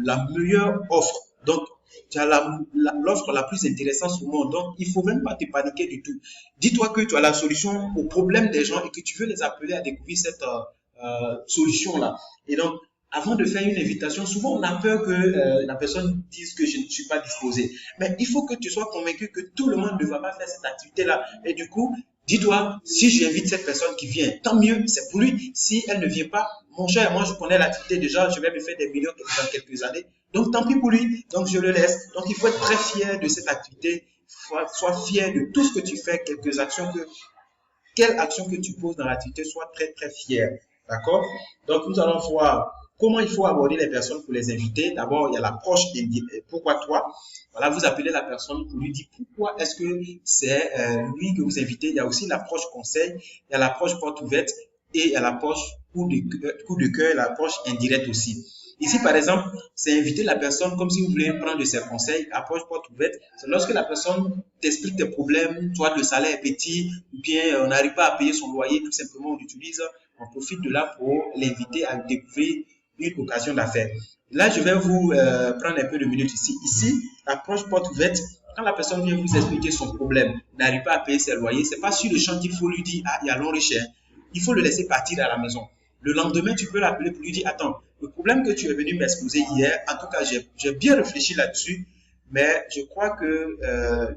la meilleure offre. Donc, tu as l'offre la plus intéressante au monde. Donc, il ne faut même pas te paniquer du tout. Dis-toi que tu as la solution au problème des gens et que tu veux les appeler à découvrir cette solution-là. Et donc, avant de faire une invitation, souvent on a peur que la personne dise que je ne suis pas disposé. Mais il faut que tu sois convaincu que tout le monde ne va pas faire cette activité-là. Et du coup, dis-toi, si j'invite cette personne qui vient, tant mieux, c'est pour lui. Si elle ne vient pas, mon cher, moi je connais l'activité déjà, je vais me faire des millions dans quelques années. Donc tant pis pour lui, donc je le laisse. Donc il faut être très fier de cette activité. Sois fier de tout ce que tu fais, quelle action que tu poses dans l'activité, sois très très fier. D'accord? Donc nous allons voir comment il faut aborder les personnes pour les inviter. D'abord, il y a l'approche pourquoi toi. Voilà, vous appelez la personne pour lui dire pourquoi est-ce que c'est lui que vous invitez. Il y a aussi l'approche conseil, il y a l'approche porte ouverte et il y a l'approche coup de cœur, l'approche indirecte aussi. Ici, par exemple, c'est inviter la personne comme si vous voulez prendre de ses conseils, approche porte ouverte. C'est lorsque la personne t'explique tes problèmes, soit le salaire est petit, ou bien on n'arrive pas à payer son loyer, tout simplement on profite de là pour l'inviter à découvrir une occasion d'affaires. Là, je vais vous prendre un peu de minutes ici. Ici, approche porte ouverte. Quand la personne vient vous expliquer son problème, n'arrive pas à payer ses loyers, c'est pas sur le champ qu'il faut lui dire, ah, il y a l'enrichir. Il faut le laisser partir à la maison. Le lendemain, tu peux l'appeler pour lui dire, attends, le problème que tu es venu m'exposer hier, en tout cas, j'ai bien réfléchi là-dessus, mais je crois que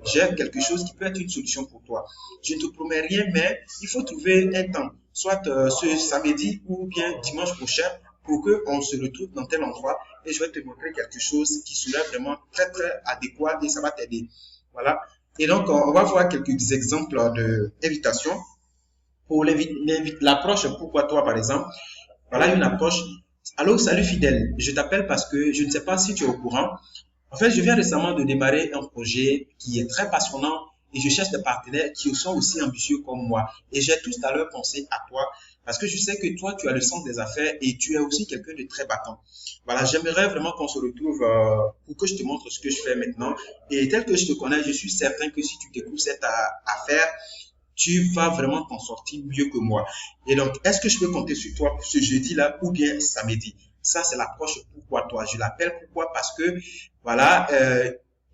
j'ai quelque chose qui peut être une solution pour toi. Je ne te promets rien, mais il faut trouver un temps, soit ce samedi ou bien dimanche prochain, pour qu'on se retrouve dans tel endroit et je vais te montrer quelque chose qui sera vraiment très, très adéquat et ça va t'aider. Voilà. Et donc, on va voir quelques exemples d'invitation. Pour l'approche, pourquoi toi, par exemple, voilà une approche. Allô, salut fidèle, je t'appelle parce que je ne sais pas si tu es au courant. En fait, je viens récemment de démarrer un projet qui est très passionnant et je cherche des partenaires qui sont aussi ambitieux comme moi. Et j'ai tout à l'heure pensé à toi parce que je sais que toi, tu as le sens des affaires et tu es aussi quelqu'un de très battant. Voilà, j'aimerais vraiment qu'on se retrouve pour que je te montre ce que je fais maintenant. Et tel que je te connais, je suis certain que si tu découvres cette affaire, tu vas vraiment t'en sortir mieux que moi. Et donc, est-ce que je peux compter sur toi ce jeudi-là ou bien samedi? Ça, c'est l'approche pourquoi toi. Je l'appelle pourquoi parce que, voilà,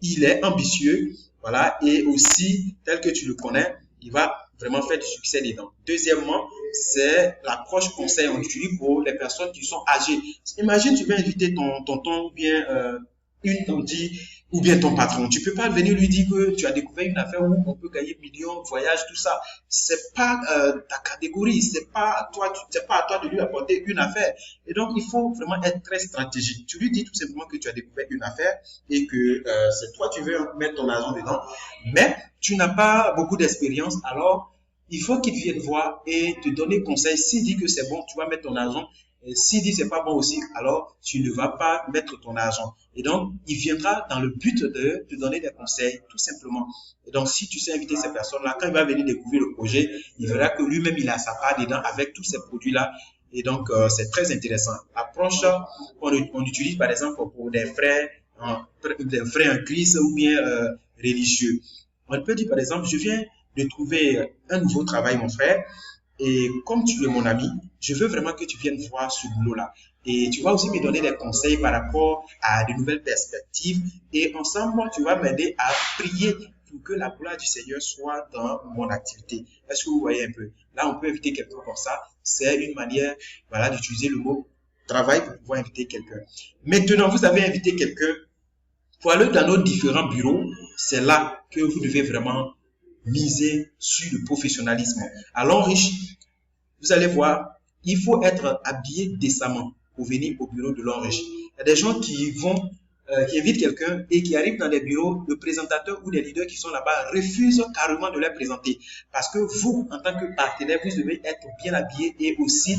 il est ambitieux, voilà, et aussi, tel que tu le connais, il va vraiment faire du succès dedans. Deuxièmement, c'est l'approche conseil. On utilise pour les personnes qui sont âgées. Imagine, tu veux inviter ton tonton ou bien une tante ou bien ton patron. Tu peux pas venir lui dire que tu as découvert une affaire où on peut gagner millions, voyage, tout ça. C'est pas ta catégorie, c'est pas à toi de lui apporter une affaire. Et donc, il faut vraiment être très stratégique. Tu lui dis tout simplement que tu as découvert une affaire et que c'est toi, tu veux mettre ton argent dedans, mais tu n'as pas beaucoup d'expérience, alors il faut qu'il vienne voir et te donner conseil. S'il dit que c'est bon, tu vas mettre ton argent. Et s'il dit c'est pas bon aussi, alors tu ne vas pas mettre ton argent. Et donc, il viendra dans le but de te donner des conseils, tout simplement. Et donc, si tu sais inviter ces personnes-là, quand il va venir découvrir le projet, il verra que lui-même, il a sa part dedans avec tous ces produits-là. Et donc, c'est très intéressant. Approche qu'on utilise, par exemple, pour des frais en crise ou bien religieux. On peut dire, par exemple, je viens de trouver un nouveau travail, mon frère. Et comme tu es mon ami, je veux vraiment que tu viennes voir ce boulot-là. Et tu vas aussi me donner des conseils par rapport à de nouvelles perspectives. Et ensemble, tu vas m'aider à prier pour que la gloire du Seigneur soit dans mon activité. Est-ce que vous voyez un peu? Là, on peut inviter quelqu'un comme ça. C'est une manière, voilà, d'utiliser le mot travail pour pouvoir inviter quelqu'un. Maintenant, vous avez invité quelqu'un. Pour aller dans nos différents bureaux, c'est là que vous devez vraiment miser sur le professionnalisme. À l'Enriche, vous allez voir, il faut être habillé décemment pour venir au bureau de l'Enriche. Il y a des gens qui invitent quelqu'un et qui arrivent dans les bureaux, le présentateur ou les leaders qui sont là-bas refusent carrément de les présenter. Parce que vous, en tant que partenaire, vous devez être bien habillé et aussi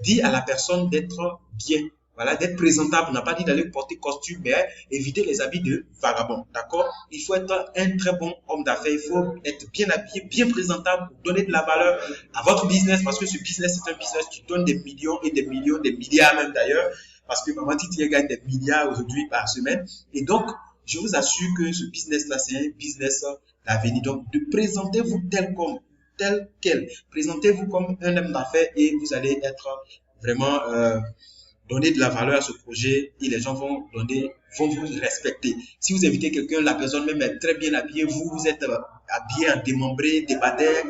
dire à la personne d'être bien. Voilà, d'être présentable. On n'a pas dit d'aller porter costume, mais éviter les habits de vagabond. D'accord? Il faut être un très bon homme d'affaires. Il faut être bien habillé, bien présentable pour donner de la valeur à votre business parce que ce business, c'est un business qui donne des millions et des millions, des milliards même d'ailleurs. Parce que Maman Titi gagne des milliards aujourd'hui par semaine. Et donc, je vous assure que ce business-là, c'est un business d'avenir. Donc, présentez-vous tel quel. Présentez-vous comme un homme d'affaires et vous allez être vraiment donner de la valeur à ce projet et les gens vont vous respecter. Si vous invitez quelqu'un, la personne même est très bien habillée, vous êtes habillé en démembré, débatteur.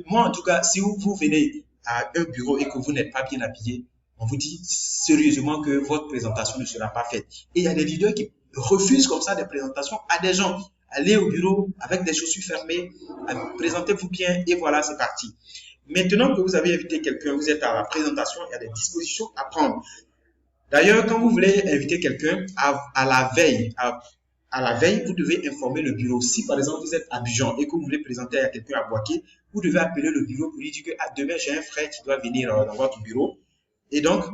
Moi, en tout cas, si vous venez à un bureau et que vous n'êtes pas bien habillé, on vous dit sérieusement que votre présentation ne sera pas faite. Et il y a des leaders qui refusent comme ça des présentations à des gens. Allez au bureau avec des chaussures fermées, présentez-vous bien et voilà, c'est parti. Maintenant que vous avez invité quelqu'un, vous êtes à la présentation, il y a des dispositions à prendre. D'ailleurs, quand vous voulez inviter quelqu'un à la veille, vous devez informer le bureau. Si par exemple vous êtes à Abidjan et que vous voulez présenter à quelqu'un à Boaké, vous devez appeler le bureau pour lui dire que demain j'ai un frère qui doit venir dans votre bureau. Et donc,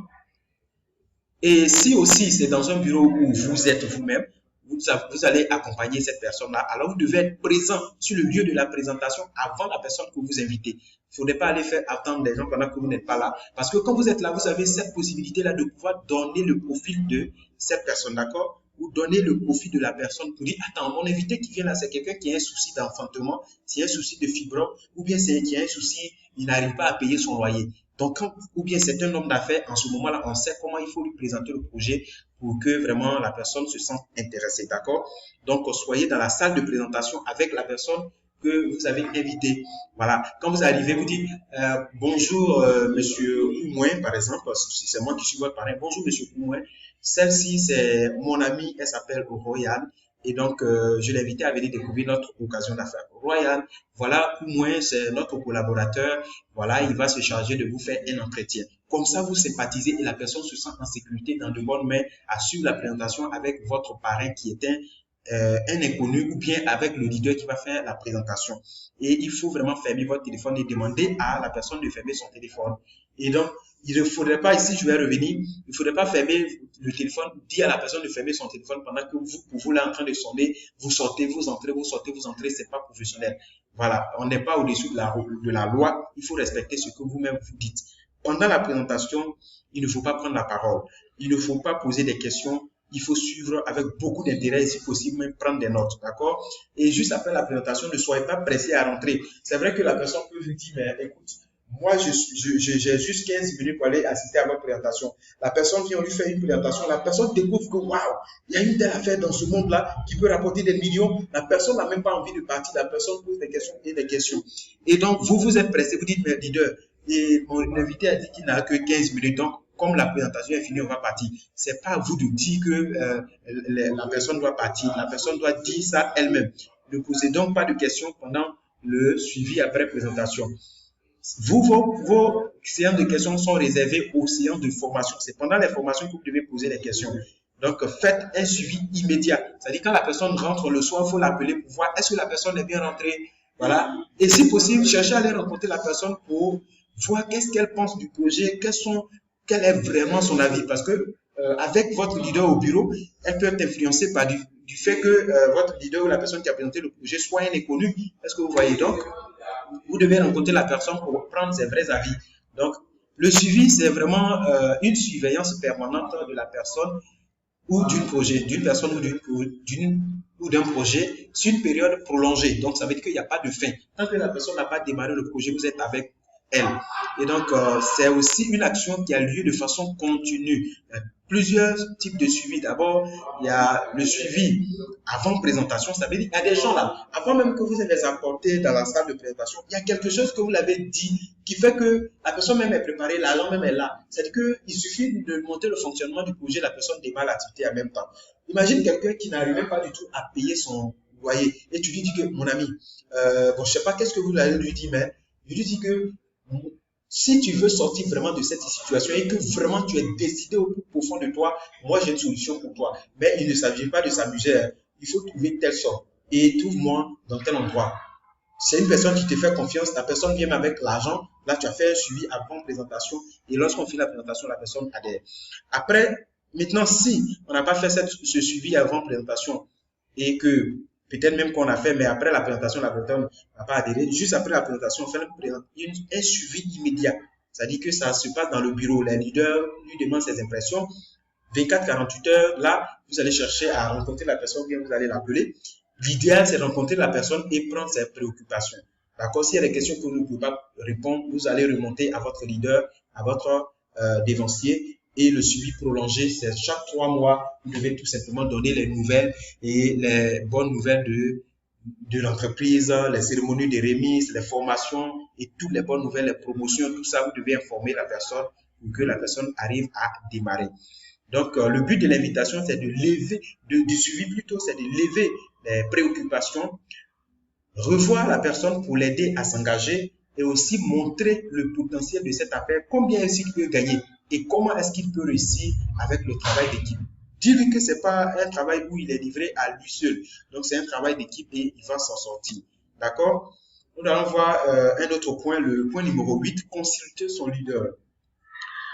et si aussi c'est dans un bureau où vous êtes vous-même, vous allez accompagner cette personne-là. Alors, vous devez être présent sur le lieu de la présentation avant la personne que vous invitez. Il ne faudrait pas aller faire attendre les gens pendant que vous n'êtes pas là. Parce que quand vous êtes là, vous avez cette possibilité-là de pouvoir donner le profil de cette personne, d'accord? Ou donner le profil de la personne pour dire, attends, mon invité qui vient là, c'est quelqu'un qui a un souci d'enfantement, c'est un souci de fibrome, ou bien c'est qui a un souci, il n'arrive pas à payer son loyer. Donc, ou bien c'est un homme d'affaires, en ce moment-là, on sait comment il faut lui présenter le projet pour que vraiment la personne se sente intéressée, d'accord? Donc, soyez dans la salle de présentation avec la personne que vous avez invitée. Voilà. Quand vous arrivez, vous dites bonjour monsieur Oumouin, par exemple, si c'est moi qui suis votre parrain. Bonjour monsieur Oumouin. Celle-ci, c'est mon amie, elle s'appelle Royane. Et donc, je l'ai invité à venir découvrir notre occasion d'affaires. Royane, voilà, Oumouin, c'est notre collaborateur. Voilà, il va se charger de vous faire un entretien. Comme ça, vous sympathisez et la personne se sent en sécurité dans de bonnes mains à suivre la présentation avec votre parrain qui est un inconnu ou bien avec le leader qui va faire la présentation. Et il faut vraiment fermer votre téléphone et demander à la personne de fermer son téléphone. Et donc, il ne faudrait pas, ici je vais revenir, il ne faudrait pas fermer le téléphone, dire à la personne de fermer son téléphone pendant que vous, pour vous là en train de sonner, vous sortez, vous entrez, vous sortez, vous entrez, c'est pas professionnel. Voilà, on n'est pas au-dessus de la loi, il faut respecter ce que vous-même vous dites. Pendant la présentation, il ne faut pas prendre la parole, il ne faut pas poser des questions, il faut suivre avec beaucoup d'intérêt et si possible même prendre des notes, d'accord? Et juste après la présentation, ne soyez pas pressé à rentrer. C'est vrai que la personne peut vous dire, mais écoute, moi, j'ai juste 15 minutes pour aller assister à votre présentation. La personne vient, on lui fait une présentation. La personne découvre que, waouh, il y a une telle affaire dans ce monde-là qui peut rapporter des millions. La personne n'a même pas envie de partir. La personne pose des questions et des questions. Et donc, vous êtes pressé. Vous dites, mais leader, et mon invité a dit qu'il n'a que 15 minutes. Donc, comme la présentation est finie, on va partir. C'est pas à vous de dire que la personne doit partir. La personne doit dire ça elle-même. Ne posez donc pas de questions pendant le suivi après présentation. Vos séances de questions sont réservées aux séances de formation. C'est pendant les formations que vous devez poser les questions. Donc, faites un suivi immédiat. C'est-à-dire, quand la personne rentre le soir, il faut l'appeler pour voir est-ce que la personne est bien rentrée. Voilà. Et si possible, cherchez à aller rencontrer la personne pour voir qu'est-ce qu'elle pense du projet, quel est vraiment son avis. Parce que avec votre leader au bureau, elle peut être influencée par du fait que votre leader ou la personne qui a présenté le projet soit un inconnu. Est-ce que vous voyez? Donc, vous devez rencontrer la personne pour prendre ses vrais avis. Donc, le suivi, c'est vraiment une surveillance permanente de la personne ou d'une personne ou d'un projet sur une période prolongée. Donc, ça veut dire qu'il n'y a pas de fin. Tant que la personne n'a pas démarré le projet, vous êtes avec elle. Et donc, c'est aussi une action qui a lieu de façon continue. Plusieurs types de suivi. D'abord, il y a le suivi avant présentation. Ça veut dire qu'il y a des gens là, avant même que vous les apporté dans la salle de présentation, il y a quelque chose que vous l'avez dit qui fait que la personne même est préparée, l'agent même est là. C'est-à-dire qu'il suffit de monter le fonctionnement du projet, la personne démarre l'activité en même temps. Imagine quelqu'un qui n'arrivait pas du tout à payer son loyer et tu lui dis que, mon ami, bon, je sais pas qu'est-ce que vous allez lui dire, mais je lui dis que si tu veux sortir vraiment de cette situation et que vraiment tu es décidé au plus profond de toi, moi j'ai une solution pour toi. Mais il ne s'agit pas de s'amuser. Hein. Il faut trouver telle sorte. Et trouve-moi dans tel endroit. C'est une personne qui te fait confiance. La personne vient avec l'argent. Là, tu as fait un suivi avant présentation. Et lorsqu'on fait la présentation, la personne adhère. Après, maintenant, si on n'a pas fait ce suivi avant présentation et que peut-être même qu'on a fait, mais après la présentation, la personne n'a pas adhéré. Juste après la présentation, on fait un suivi immédiat. C'est-à-dire que ça se passe dans le bureau. Les leaders lui demandent ses impressions. 24-48 heures, là, vous allez chercher à rencontrer la personne, bien vous allez l'appeler. L'idéal, c'est de rencontrer la personne et prendre ses préoccupations. D'accord? S'il y a des questions que vous ne pouvez pas répondre, vous allez remonter à votre leader, à votre dévancier. Et le suivi prolongé, c'est chaque 3 mois, vous devez tout simplement donner les nouvelles et les bonnes nouvelles de l'entreprise, les cérémonies de remise, les formations et toutes les bonnes nouvelles, les promotions, tout ça, vous devez informer la personne pour que la personne arrive à démarrer. Donc, le but de l'invitation, c'est de lever, du suivi plutôt, c'est de lever les préoccupations, revoir la personne pour l'aider à s'engager et aussi montrer le potentiel de cette affaire, combien est-ce qu'il peut gagner et comment est-ce qu'il peut réussir avec le travail d'équipe. Dis-lui que ce n'est pas un travail où il est livré à lui seul. Donc, c'est un travail d'équipe et il va s'en sortir. D'accord? Nous allons voir un autre point, le point numéro 8, consulter son leader.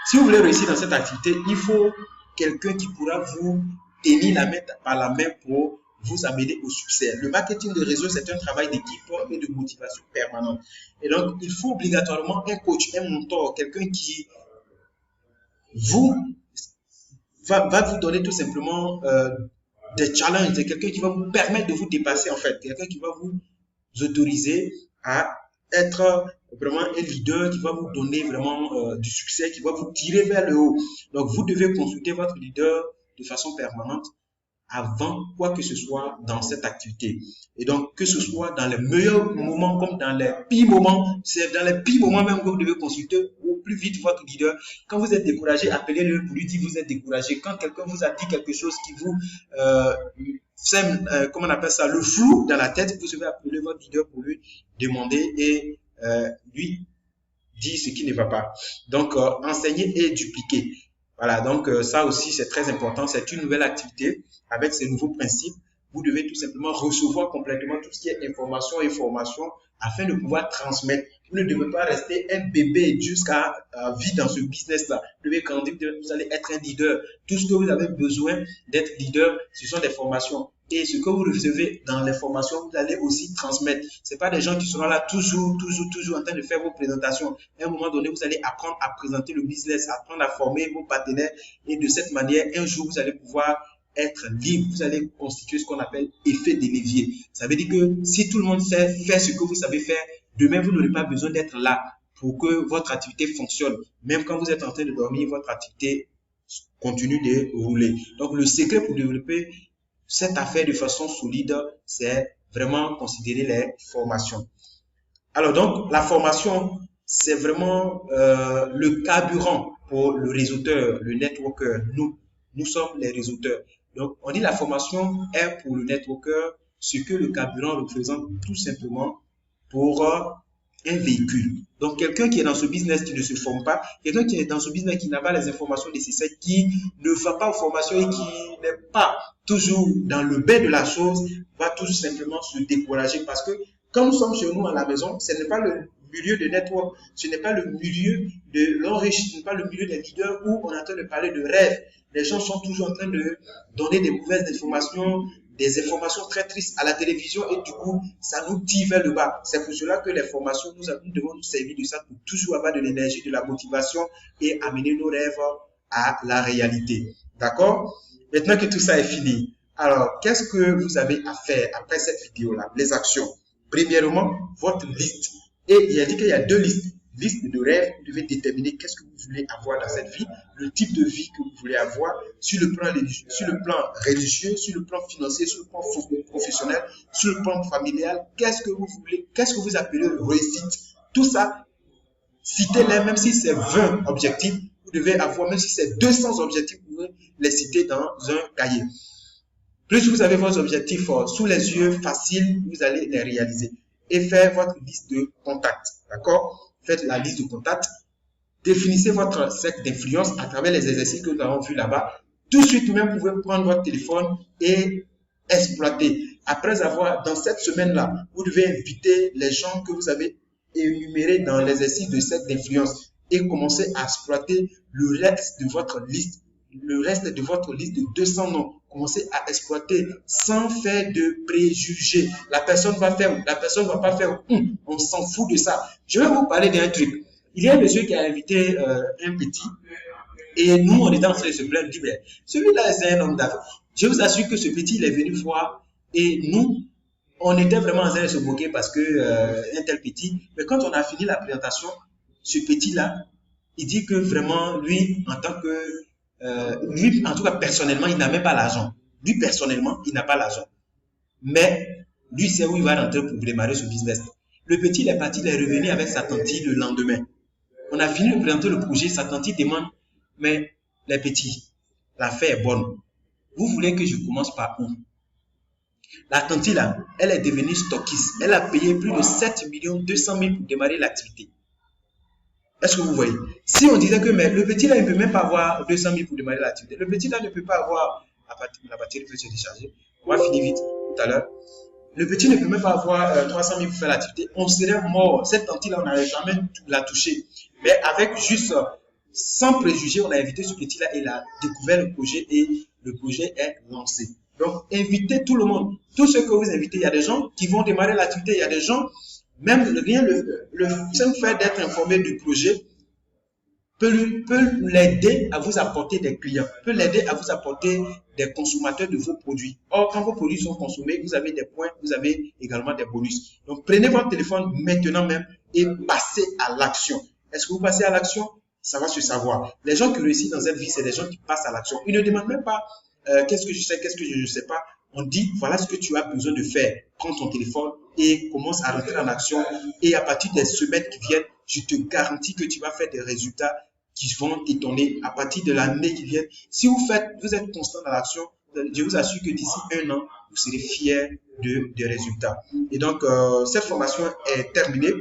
Si vous voulez réussir dans cette activité, il faut quelqu'un qui pourra vous tenir la main par la main pour vous amener au succès. Le marketing de réseau, c'est un travail d'équipe et de motivation permanente. Et donc, il faut obligatoirement un coach, un mentor, quelqu'un qui vous va vous donner tout simplement des challenges. C'est quelqu'un qui va vous permettre de vous dépasser en fait. Quelqu'un qui va vous autoriser à être vraiment un leader, qui va vous donner vraiment du succès, qui va vous tirer vers le haut. Donc, vous devez consulter votre leader de façon permanente avant quoi que ce soit dans cette activité. Et donc, que ce soit dans les meilleurs moments comme dans les pires moments, c'est dans les pires moments même que vous devez consulter au plus vite votre leader. Quand vous êtes découragé, appelez-le pour lui dire que vous êtes découragé. Quand quelqu'un vous a dit quelque chose qui vous sème, comment on appelle ça, le flou dans la tête, vous devez appeler votre leader pour lui demander et lui dire ce qui ne va pas. Donc, enseigner et dupliquer. Voilà, donc ça aussi, c'est très important. C'est une nouvelle activité avec ces nouveaux principes. Vous devez tout simplement recevoir complètement tout ce qui est information et formation afin de pouvoir transmettre. Vous ne devez pas rester un bébé jusqu'à vie dans ce business-là. Vous devez grandir, vous allez être un leader. Tout ce que vous avez besoin d'être leader, ce sont des formations. Et ce que vous recevez dans les formations, vous allez aussi transmettre. Ce n'est pas des gens qui seront là toujours en train de faire vos présentations. À un moment donné, vous allez apprendre à présenter le business, apprendre à former vos partenaires. Et de cette manière, un jour, vous allez pouvoir être libre. Vous allez constituer ce qu'on appelle effet de levier. Ça veut dire que si tout le monde sait faire ce que vous savez faire, demain, vous n'aurez pas besoin d'être là pour que votre activité fonctionne. Même quand vous êtes en train de dormir, votre activité continue de rouler. Donc, le secret pour développer cette affaire de façon solide, c'est vraiment considérer les formations. Alors donc, la formation, c'est vraiment le carburant pour le réseauteur, le networker. Nous sommes les réseauteurs. Donc, on dit la formation est pour le networker ce que le carburant représente tout simplement pour un véhicule. Donc, quelqu'un qui est dans ce business qui ne se forme pas, quelqu'un qui est dans ce business qui n'a pas les informations nécessaires, qui ne va pas aux formations et qui n'est pas toujours dans le bain de la chose, va tout simplement se décourager parce que quand nous sommes chez nous à la maison, ce n'est pas le milieu de network, ce n'est pas le milieu de l'enrichissement, ce n'est pas le milieu des leaders où on est en train de parler de rêve. Les gens sont toujours en train de donner des mauvaises informations, des informations très tristes à la télévision et du coup, ça nous tire vers le bas. C'est pour cela que les formations, nous devons nous servir de ça pour toujours avoir de l'énergie, de la motivation et amener nos rêves à la réalité. D'accord? Maintenant que tout ça est fini, alors, qu'est-ce que vous avez à faire après cette vidéo-là? Les actions. Premièrement, votre liste. Et il a dit qu'il y a deux listes. Liste de rêves, vous devez déterminer qu'est-ce que vous voulez avoir dans cette vie, le type de vie que vous voulez avoir sur le plan religieux, sur le plan financier, sur le plan professionnel, sur le plan familial. Qu'est-ce que vous voulez, qu'est-ce que vous appelez réussite? Tout ça, citez-les, même si c'est 20 objectifs, vous devez avoir, même si c'est 200 objectifs, vous devez les citer dans un cahier. Plus vous avez vos objectifs sous les yeux, faciles, vous allez les réaliser. Et faire votre liste de contacts, d'accord? Faites la liste de contacts. Définissez votre cercle d'influence à travers les exercices que nous avons vus là-bas. Tout de suite, vous pouvez prendre votre téléphone et exploiter. Après avoir, dans cette semaine-là, vous devez inviter les gens que vous avez énumérés dans l'exercice de cercle d'influence et commencer à exploiter le reste de votre liste. Le reste de votre liste de 200 noms. Commencez à exploiter sans faire de préjugés. La personne va faire, la personne ne va pas faire. On s'en fout de ça. Je vais vous parler d'un truc. Il y a un monsieur qui a invité un petit et nous, on était en train de se plaindre. On dit, mais celui-là, c'est un homme d'affaires. Je vous assure que ce petit, il est venu voir et nous, on était vraiment en train de se moquer parce que un tel petit. Mais quand on a fini la présentation, ce petit-là, il dit que vraiment, lui, en tant que lui, en tout cas, personnellement, il n'a même pas l'argent. Lui, personnellement, il n'a pas l'argent. Mais lui, c'est où il va rentrer pour démarrer ce business. Le petit, il est parti, il est revenu avec sa tante le lendemain. On a fini de présenter le projet. Sa tante demande, mais les petits, l'affaire est bonne. Vous voulez que je commence par où? La tante là, elle est devenue stockiste. Elle a payé plus de 7 200 000 pour démarrer l'activité. Est-ce que vous voyez? Si on disait que mais le petit là, il ne peut même pas avoir 200 000 pour démarrer l'activité. Le petit là ne peut pas avoir, la batterie peut se décharger. On va finir vite tout à l'heure. Le petit ne peut même pas avoir 300 000 pour faire l'activité. On serait mort. Cette tante là, on n'aurait jamais la toucher. Mais avec juste sans préjugés, on a invité ce petit-là, il a découvert le projet et le projet est lancé. Donc, invitez tout le monde. Tous ceux que vous invitez, il y a des gens qui vont démarrer l'activité, il y a des gens, même rien, le simple fait d'être informé du projet peut l'aider à vous apporter des clients, peut l'aider à vous apporter des consommateurs de vos produits. Or, quand vos produits sont consommés, vous avez des points, vous avez également des bonus. Donc, prenez votre téléphone maintenant même et passez à l'action. Est-ce que vous passez à l'action? Ça va se savoir. Les gens qui réussissent dans cette vie, c'est des gens qui passent à l'action. Ils ne demandent même pas qu'est-ce que je sais, qu'est-ce que je ne sais pas. On dit, voilà ce que tu as besoin de faire. Prends ton téléphone et commence à rentrer en action. Et à partir des semaines qui viennent, je te garantis que tu vas faire des résultats qui vont t'étonner à partir de l'année qui vient. Si vous êtes constant dans l'action, je vous assure que d'ici 1 an, vous serez fiers des résultats. Et donc, cette formation est terminée.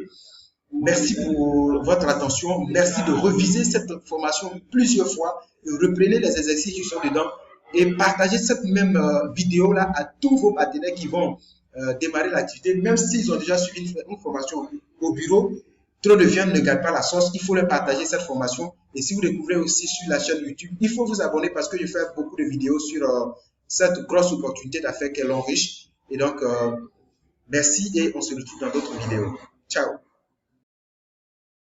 Merci pour votre attention. Merci de reviser cette formation plusieurs fois. Reprenez les exercices qui sont dedans et partagez cette même vidéo-là à tous vos partenaires qui vont démarrer l'activité, même s'ils ont déjà suivi une formation au bureau. Trop de viande ne garde pas la sauce. Il faut leur partager cette formation. Et si vous découvrez aussi sur la chaîne YouTube, il faut vous abonner parce que je fais beaucoup de vidéos sur cette grosse opportunité d'affaires qu'est l'enriche. Et donc, merci et on se retrouve dans d'autres vidéos. Ciao.